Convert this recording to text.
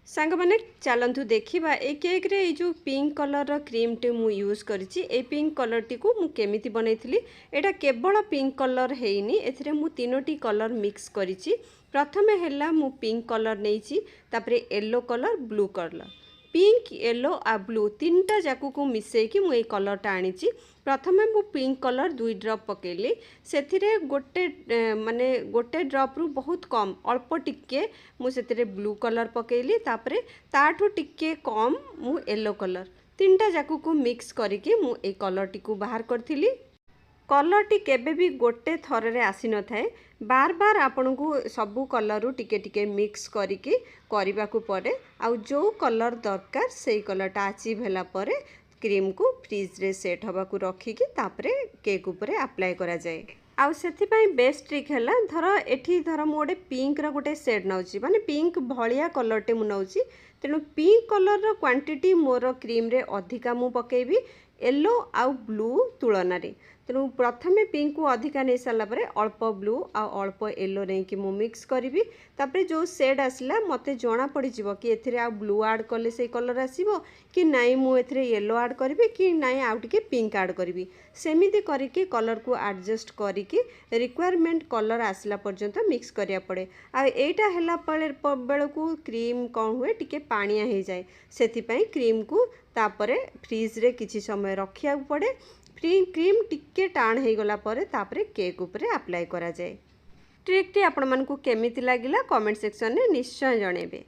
सांग मैंने चलतु देखा ए केक रे जो पिंक कलर क्रीम टे मु यूज करी ए पिंक कलर टी को मु केमिति बनैथिली एटा केवल पिंक कलर हेनी एथिरे मु तीनोटी कलर मिक्स करी प्रथमे हैला मु पिंक कलर नेइची तापरे yellow colour blue colour pink yellow आ ब्लू तीनटा जाकू को मिसई कि मु ए कलरटा आनीची प्रथमे मु पिंक कलर 2 ड्रॉप पकेली सेथिरे गोटे गोटे ड्रॉप रु बहुत कम अल्प टिके मु सेथिरे ब्लू कलर पकेली तापरे ताठू टिके कम मु येलो कलर तीनटा जाकू को मिक्स करके मु ए कलर टी को बाहर करथिली। कलर टी केबे भी गोटे थर रे आसी न थाए बार बार आपन को सबू कलर रु टिके टिके मिक्स करके करबा को पड़े आ जो कलर दरकार से कलरटा अचीव होला परे क्रीम को फ्रिज रे सेट हवा को रखिकी तापरे केक ऊपर अप्लाई करा जाए। आउ सेथिपाई बेस्ट ट्रिक हैला धर एठी धर मु गोटे पिंक रो गोटे सेट नउची माने पिंक भलिया कलर टे मु नउची तेनु पिंक कलर रो क्वांटिटी मोर क्रीम रे अधिका मु पकेबी येलो आउ ब्लू तुलना रे तेणु प्रथमे पिंक को अधिका नहीं सारा पर अल्प ब्लू आउ अल्प येलो नहीं कि मु मिक्स करी तापर जो सेड आसला मते जना पड़ जीवो कि एथिरे आ ब्लू ऐड कले से कलर आसीबो कि नाई मु एथिरे येलो ऐड करी कि नाई आउ टिके पिंक ऐड करी सेमिति करके कलर को एडजस्ट करके रिक्वायरमेंट कलर आसला पर्यंत मिक्स करिया पड़े आ एटा हैला बेल को क्रीम कौन हुए टिके पानिया हो जाए सेथिपाई क्रीम को तापरे फ्रिज रे किछि समय रखिया पड़े क्रीम टिके टाण हो गला परे तापरे केक उपरे अप्लाई करा जाए। ट्रिक टी आपण मानकु केमिति लागिला कमेंट सेक्शन में निश्चय जणेबे।